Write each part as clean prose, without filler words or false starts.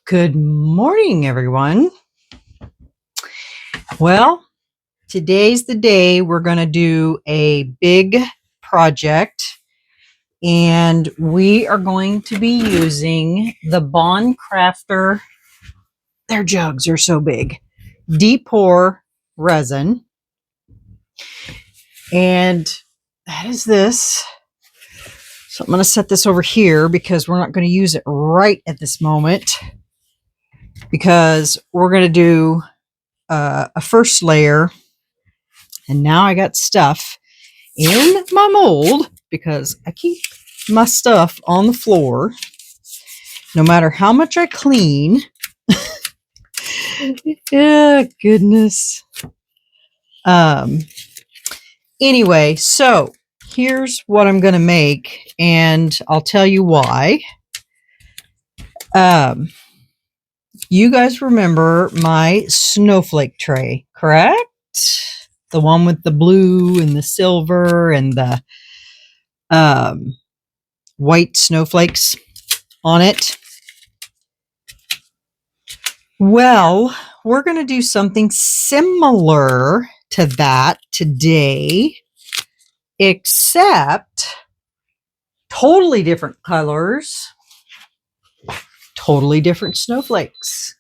Good morning, everyone. Well, today's the day we're going to do a big project, and we are going to be using the Bond Craftor. Their jugs are so big. Deep pour resin. And that is this. So I'm going to set this over here because we're not going to use it right at this moment, because we're going to do a first layer. And now I got stuff in my mold because I keep my stuff on the floor no matter how much I clean. Yeah, goodness. Anyway, so here's what I'm going to make, and I'll tell you why. You guys remember my snowflake tray, correct? The one with the blue and the silver and the white snowflakes on it. Well, we're going to do something similar to that today, except totally different colors, totally different snowflakes.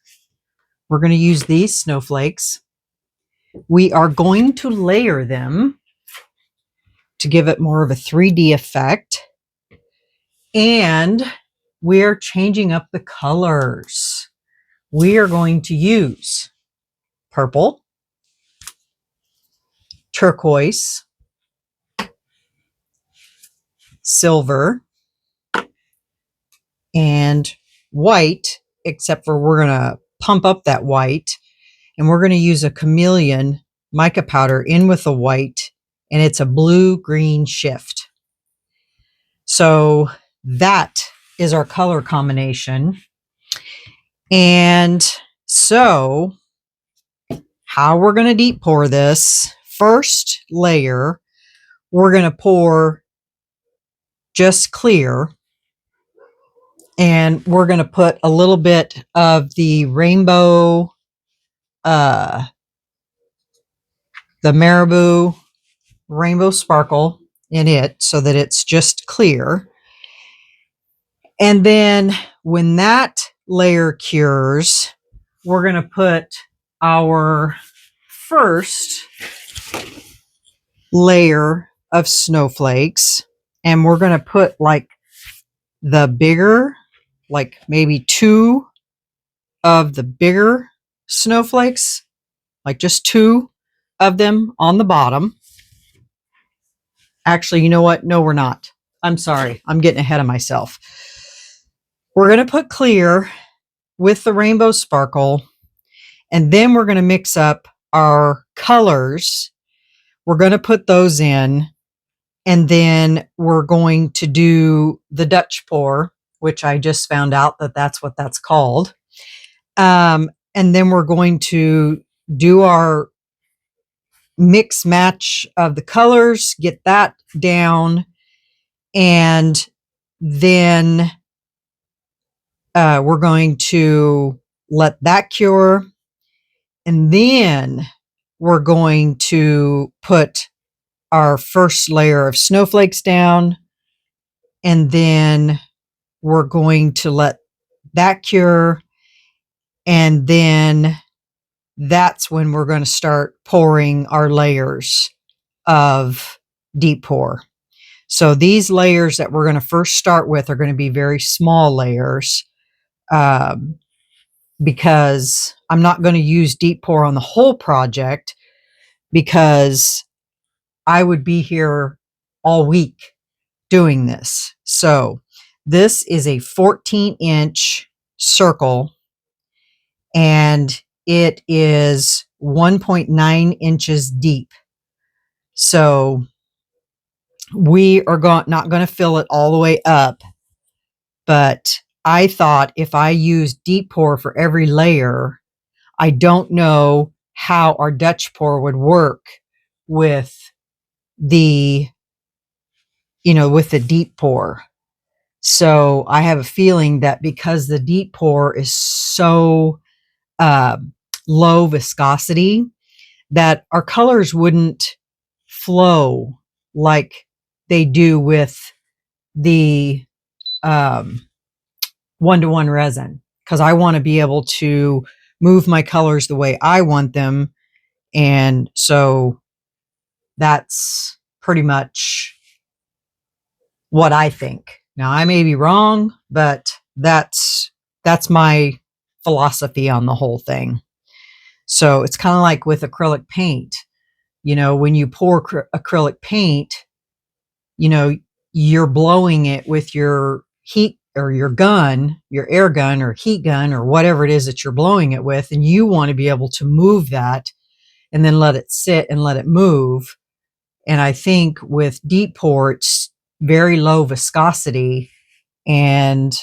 We're going to use these snowflakes. We are going to layer them to give it more of a 3D effect. And we are changing up the colors. We are going to use purple, turquoise, silver, and white, except for we're going to pump up that white, and we're going to use a chameleon mica powder in with the white, and it's a blue-green shift. So that is our color combination. And so how we're going to deep pour this, first layer, we're going to pour just clear, and we're going to put a little bit of the rainbow, the Marabou rainbow sparkle in it so that it's just clear. And then when that layer cures, we're going to put our first layer of snowflakes, and we're going to put like the bigger, like maybe 2 of the bigger snowflakes, like just 2 of them on the bottom. Actually, you know what? No, we're not. I'm sorry. I'm getting ahead of myself. We're going to put clear with the rainbow sparkle, and then we're going to mix up our colors. We're going to put those in, and then we're going to do the Dutch pour, which I just found out that that's what that's called. And then we're going to do our mix match of the colors, get that down, and then we're going to let that cure, and then we're going to put our first layer of snowflakes down, and then we're going to let that cure, and then that's when we're going to start pouring our layers of deep pour. So these layers that we're going to first start with are going to be very small layers, because I'm not going to use deep pour on the whole project, because I would be here all week doing this. So this is a 14-inch circle, and it is 1.9 inches deep. So we are not going to fill it all the way up, but I thought if I use deep pour for every layer, I don't know how our Dutch pour would work with the, with the deep pour. So I have a feeling that because the deep pour is so low viscosity, that our colors wouldn't flow like they do with the one-to-one resin, because I want to be able to move my colors the way I want them. And so that's pretty much what I think. Now I may be wrong, but that's my philosophy on the whole thing. So it's kind of like with acrylic paint. You know, when you pour acrylic paint, you know, you're blowing it with your heat or your gun, your air gun or heat gun or whatever it is that you're blowing it with, and you want to be able to move that and then let it sit and let it move. And I think with deep pour, it's very low viscosity, and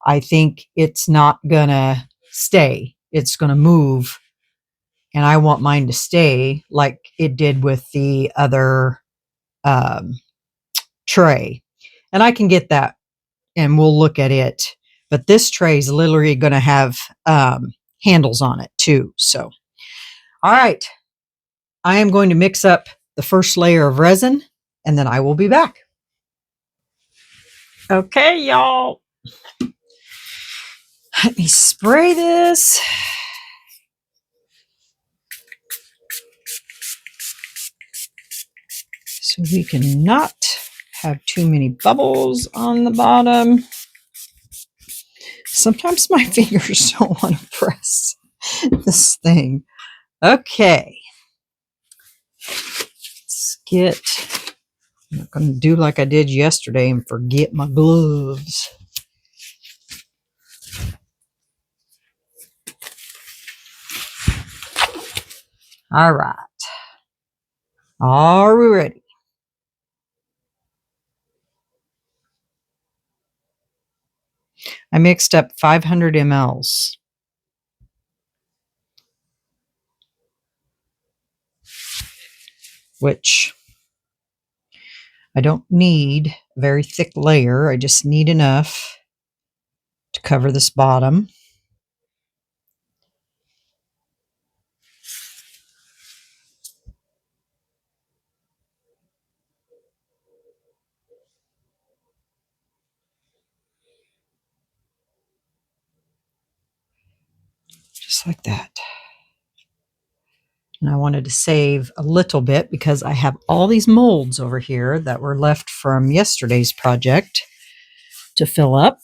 I think it's not gonna stay. It's gonna move, and I want mine to stay like it did with the other tray. And I can get that, and we'll look at it. But this tray is literally going to have handles on it too. So, all right, I am going to mix up the first layer of resin, and then I will be back. Okay, y'all. Let me spray this. So we cannot have too many bubbles on the bottom. Sometimes my fingers don't want to press this thing. Okay. Let's get, I'm not going to do like I did yesterday and forget my gloves. All right. Are we ready? I mixed up 500 mLs. Which I don't need a very thick layer. I just need enough to cover this bottom. Just like that. And I wanted to save a little bit because I have all these molds over here that were left from yesterday's project to fill up.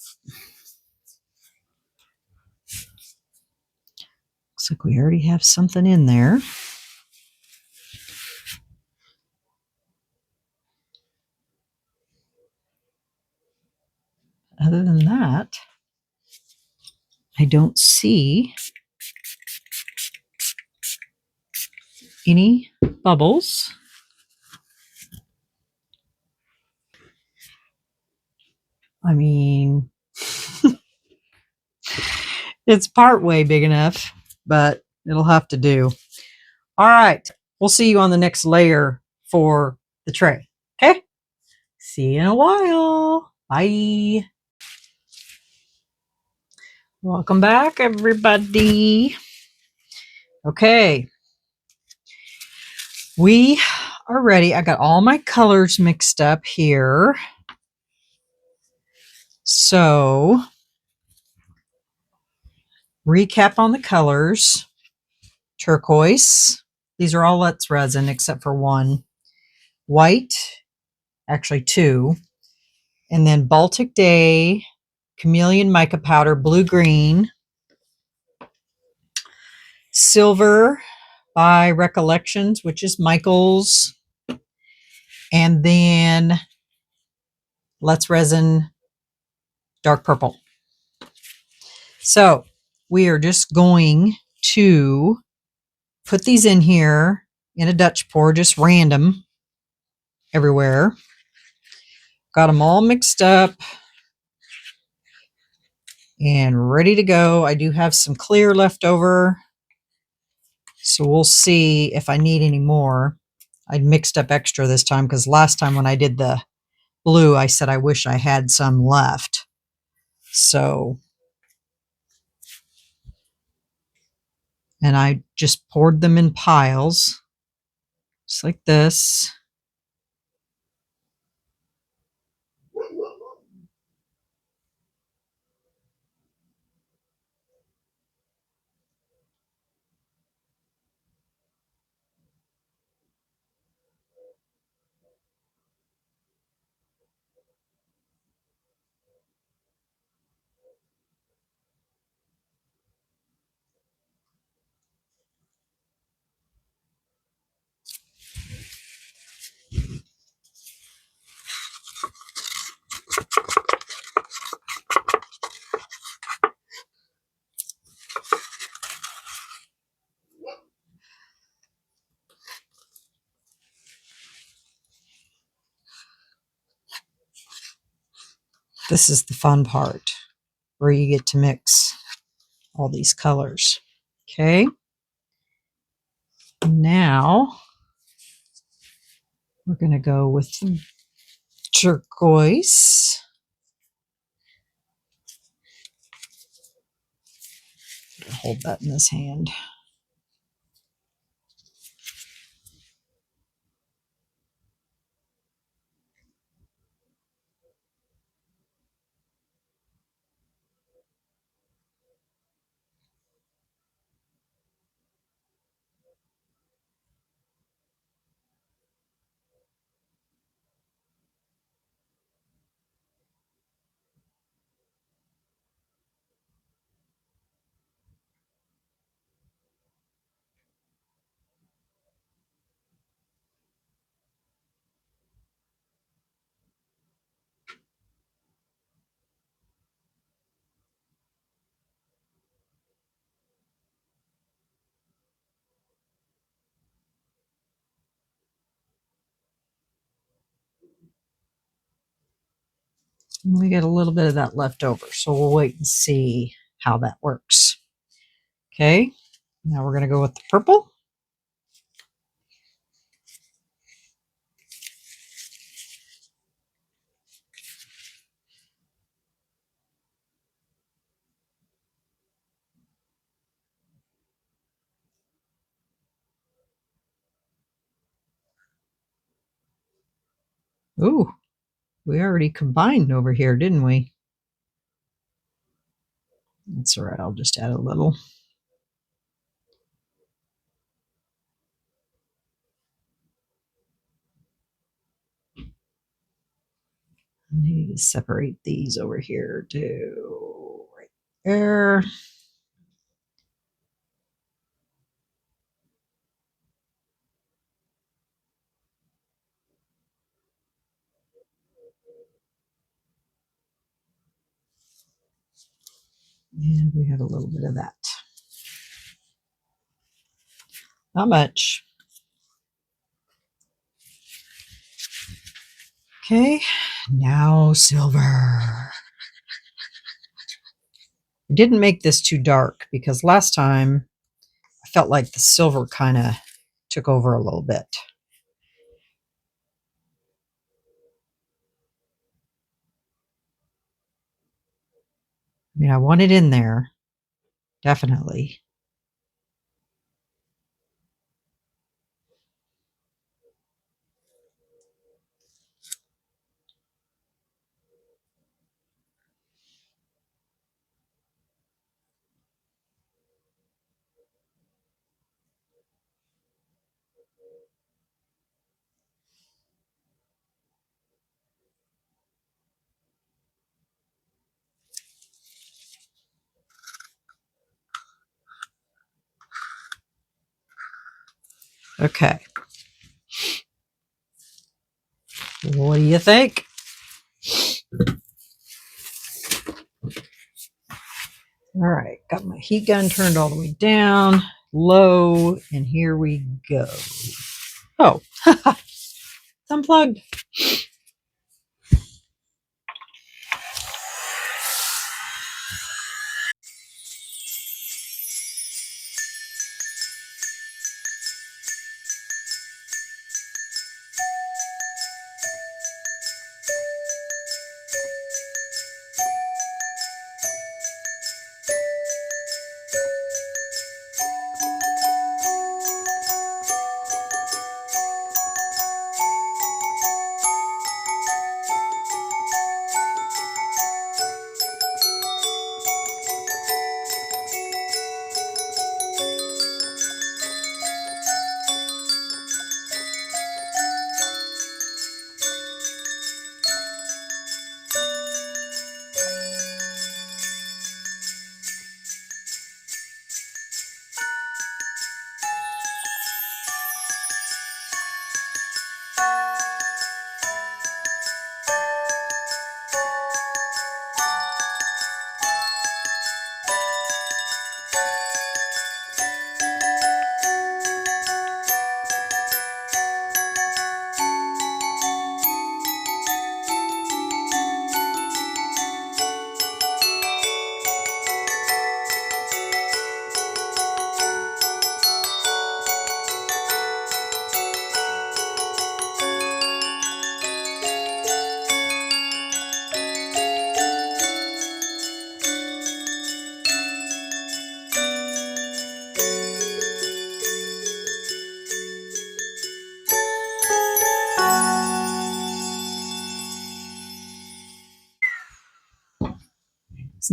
Looks like we already have something in there. Other than that, I don't see any bubbles. I mean, it's part way big enough, but it'll have to do. All right. We'll see you on the next layer for the tray. Okay? See you in a while. Bye. Welcome back, everybody. Okay. We are ready. I got all my colors mixed up here. So, recap on the colors. Turquoise. These are all Let's Resin except for one. White. Actually, two. And then Baltic Day, Chameleon Mica Powder, Blue-Green. Silver by Recollections, which is Michael's. And then Let's Resin, Dark Purple. So we are just going to put these in here in a Dutch pour, just random everywhere. Got them all mixed up and ready to go. I do have some clear left over, so we'll see if I need any more. I mixed up extra this time because last time when I did the blue, I said I wish I had some left. So, and I just poured them in piles, just like this. This is the fun part, where you get to mix all these colors. Okay. Now we're going to go with turquoise. Hold that in this hand. We get a little bit of that left over, so we'll wait and see how that works. Okay, now we're going to go with the purple. Ooh, we already combined over here, didn't we? That's all right, I'll just add a little. I need to separate these over here too. Right there. And we have a little bit of that. Not much. Okay, now silver. I didn't make this too dark because last time I felt like the silver kind of took over a little bit. I mean, I want it in there, definitely. Okay. What do you think? All right, got my heat gun turned all the way down, low, and here we go. Oh, it's unplugged.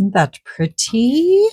Isn't that pretty?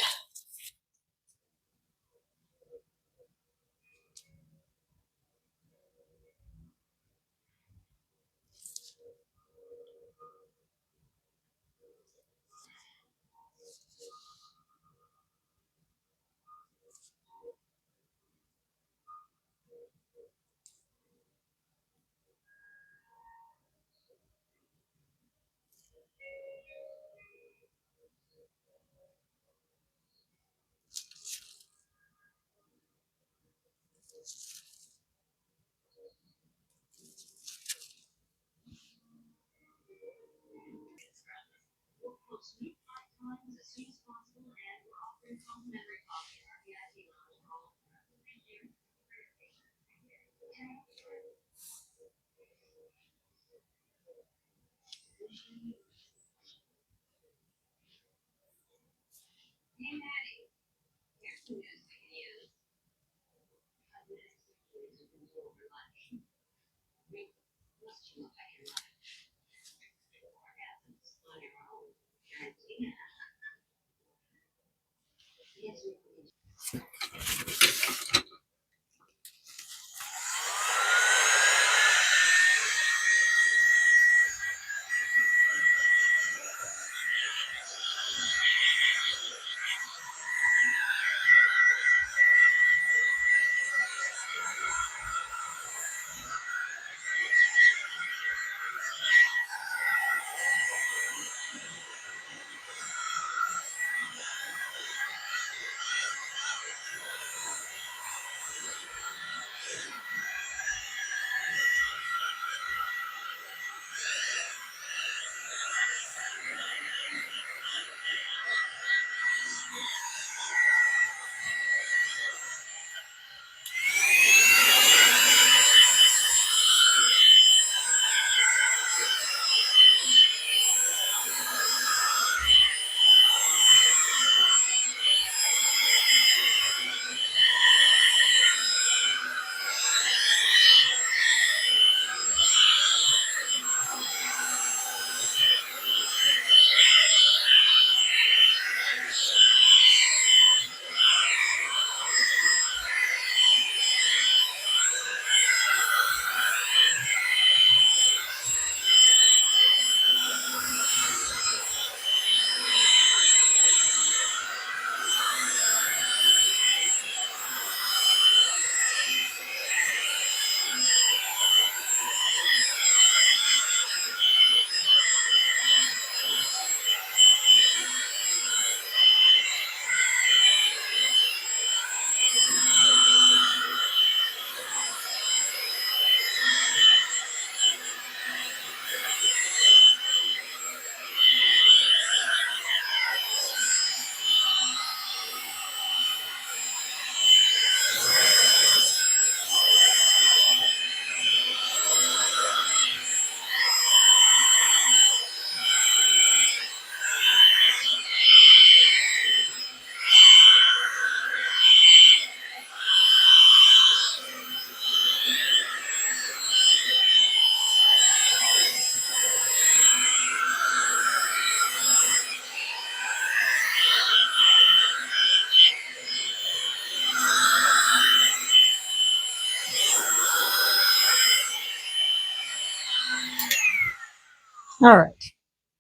All right,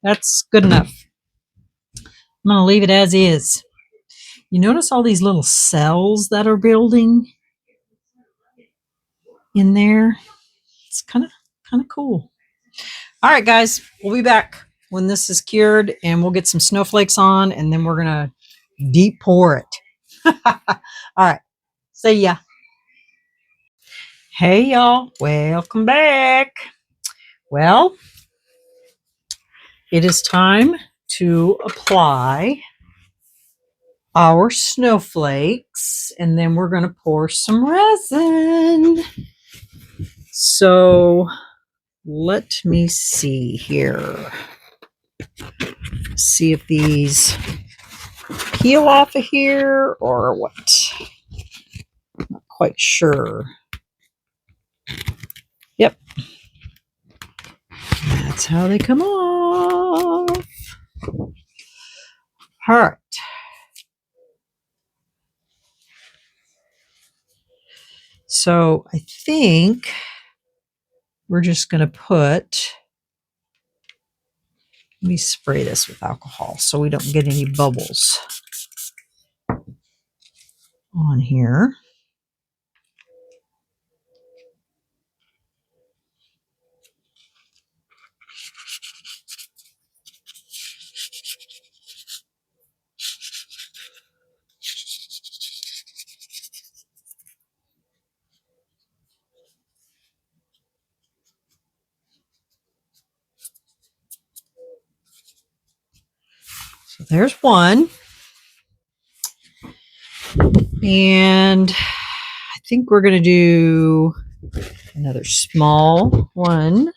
that's good enough. I'm going to leave it as is. You notice all these little cells that are building in there? It's kind of cool. All right, guys, we'll be back when this is cured, and we'll get some snowflakes on, and then we're going to deep pour it. All right, see ya. Hey, y'all, welcome back. Well, it is time to apply our snowflakes, and then we're going to pour some resin. So let me see here. See if these peel off of here or what. Not quite sure. Yep. That's how they come off. All All right. So I think we're just going to put, let me spray this with alcohol so we don't get any bubbles on here. So there's one. And I think we're going to do another small one.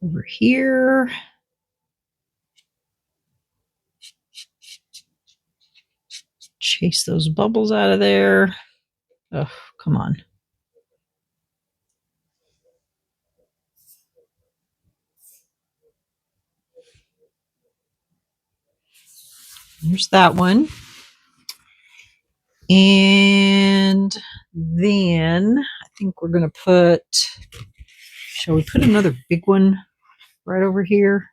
Over here. Chase those bubbles out of there. Oh, come on. There's that one. And then I think we're going to put, shall we put another big one right over here?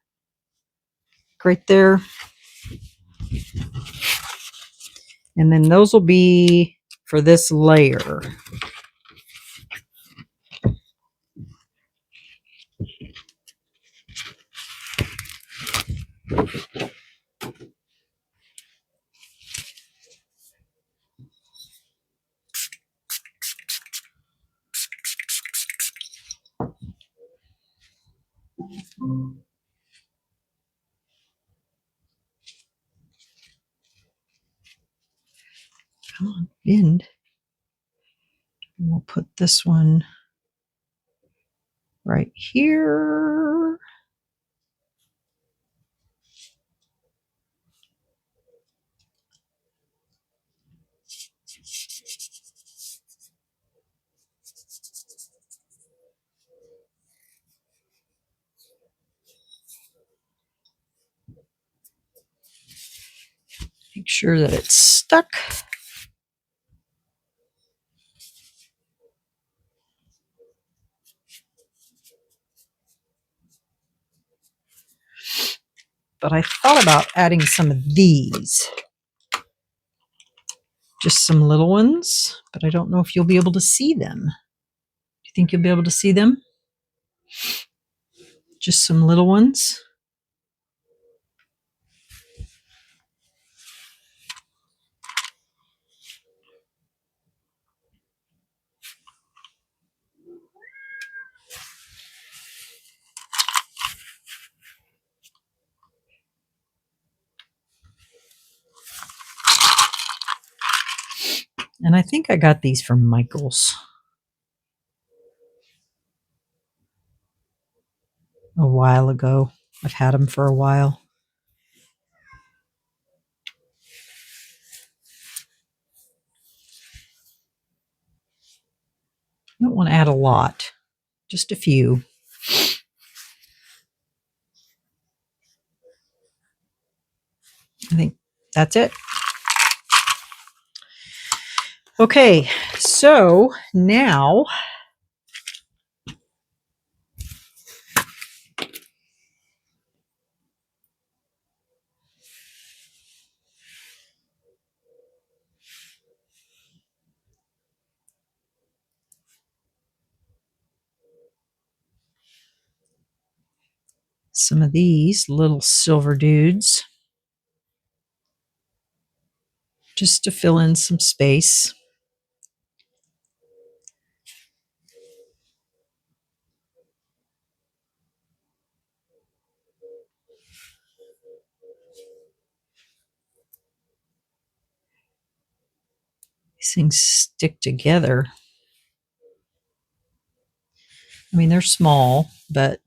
Right there. And then those will be for this layer. Come on, bend. And we'll put this one right here. Make sure that it's stuck. But I thought about adding some of these. Just some little ones, but I don't know if you'll be able to see them. Do you think you'll be able to see them? Just some little ones. And I think I got these from Michael's a while ago. I've had them for a while. I don't want to add a lot, just a few. I think that's it. Okay, so now some of these little silver dudes just to fill in some space. These things stick together. I mean, they're small, but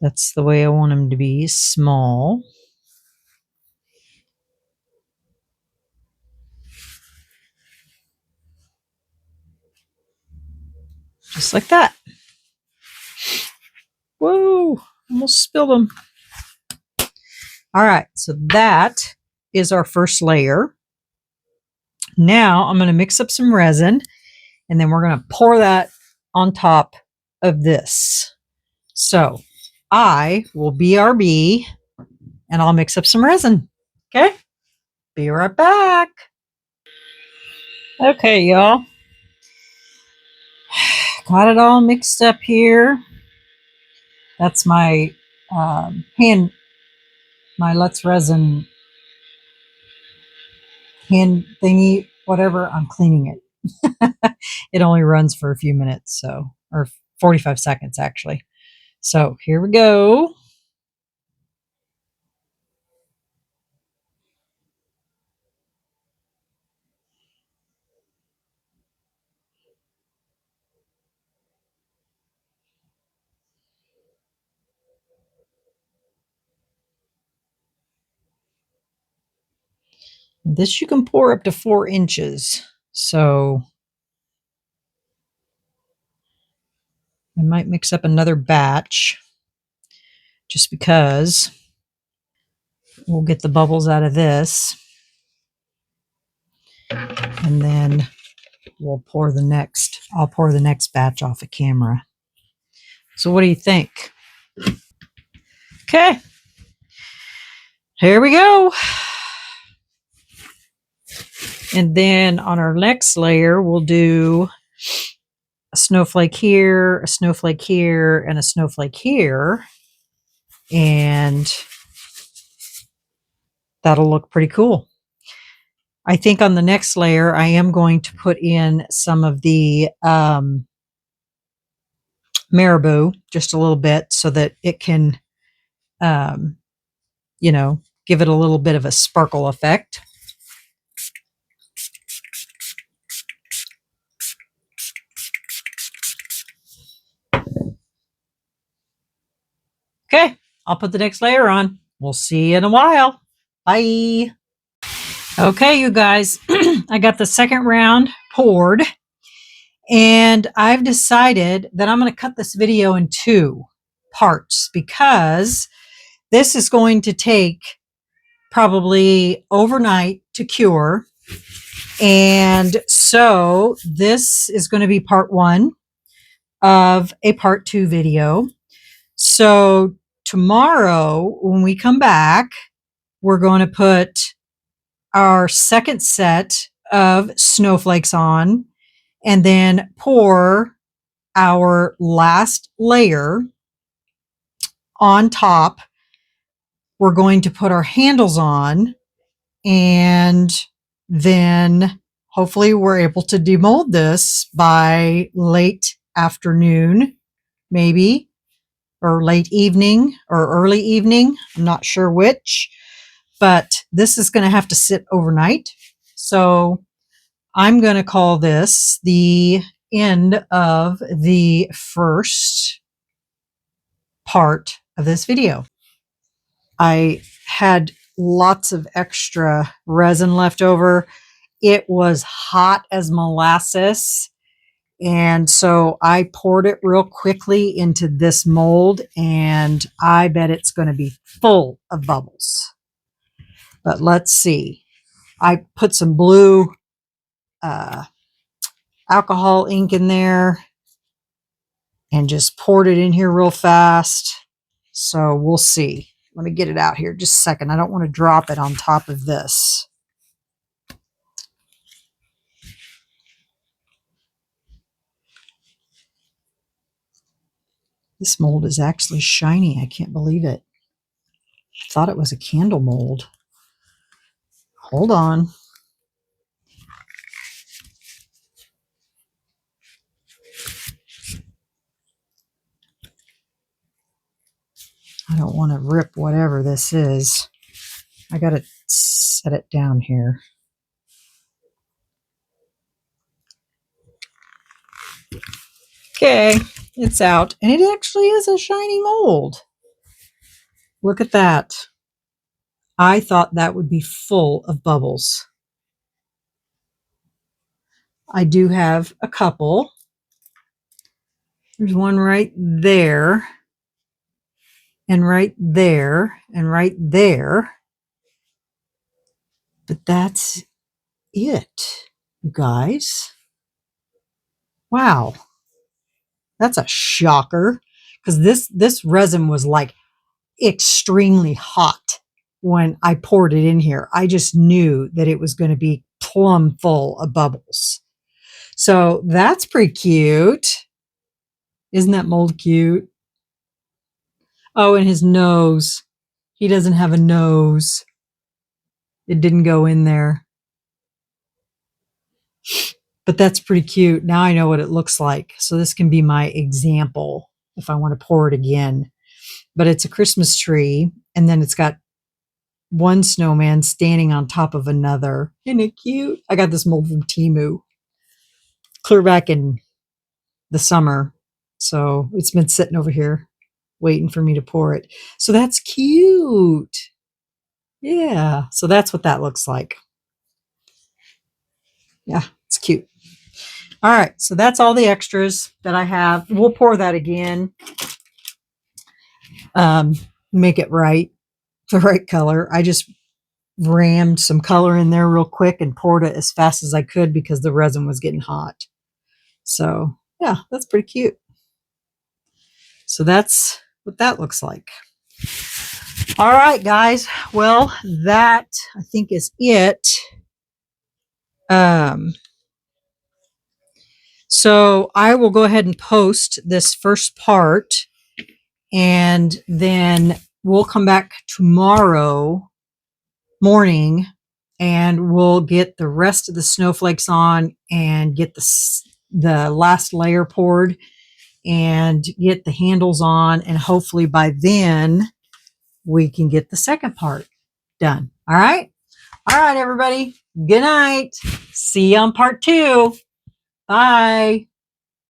that's the way I want them to be, small. Just like that. Whoa, almost spilled them. All right, so that is our first layer. Now I'm going to mix up some resin, and then we're going to pour that on top of this. So I will BRB, and I'll mix up some resin. Okay, be right back. Okay, y'all. Got it all mixed up here. That's my my Let's Resin hand thingy, whatever. I'm cleaning it. It only runs for a few minutes, so, or 45 seconds actually. So here we go. This you can pour up to 4 inches. So I might mix up another batch just because we'll get the bubbles out of this. And then we'll pour the next, I'll pour the next batch off of camera. So what do you think? Okay. Here we go. And then on our next layer, we'll do a snowflake here, a snowflake here, and a snowflake here. And that'll look pretty cool. I think on the next layer, I am going to put in some of the marabou, just a little bit, so that it can, you know, give it a little bit of a sparkle effect. Okay, I'll put the next layer on. We'll see you in a while. Bye. Okay, you guys, I got the second round poured, and I've decided that I'm going to cut this video in 2 parts because this is going to take probably overnight to cure. And so this is going to be part 1 of a part 2 video. So tomorrow when we come back, we're going to put our second set of snowflakes on and then pour our last layer on top. We're going to put our handles on, and then hopefully we're able to demold this by late afternoon, maybe, or late evening or early evening. I'm not sure which, but this is going to have to sit overnight. So I'm going to call this the end of the first part of this video. I had lots of extra resin left over. It was hot as molasses. And so I poured it real quickly into this mold, and I bet it's going to be full of bubbles. But let's see. I put some blue alcohol ink in there and just poured it in here real fast. So we'll see. Let me get it out here just a second. I don't want to drop it on top of this. This mold is actually shiny. I can't believe it. I thought it was a candle mold. Hold on. I don't want to rip whatever this is. I got to set it down here. Okay, it's out. And it actually is a shiny mold. Look at that. I thought that would be full of bubbles. I do have a couple. There's one right there, and right there, and right there. But that's it, you guys. Wow. That's a shocker. Because this resin was like extremely hot when I poured it in here. I just knew that it was going to be plumb full of bubbles. So that's pretty cute. Isn't that mold cute? Oh, and his nose. He doesn't have a nose. It didn't go in there. But that's pretty cute. Now I know what it looks like. So this can be my example if I want to pour it again. But it's a Christmas tree, and then it's got one snowman standing on top of another. Isn't it cute? I got this mold from Temu. Clear back in the summer. So it's been sitting over here waiting for me to pour it. So that's cute. Yeah. So that's what that looks like. Yeah, it's cute. All right. So that's all the extras that I have. We'll pour that again. Make it right. The right color. I just rammed some color in there real quick and poured it as fast as I could because the resin was getting hot. So yeah, that's pretty cute. So that's what that looks like. All right, guys. Well, that I think is it. So I will go ahead and post this first part, and then we'll come back tomorrow morning and we'll get the rest of the snowflakes on and get the last layer poured and get the handles on, and hopefully by then we can get the second part done. All right, everybody, good night. See you on part 2. Bye.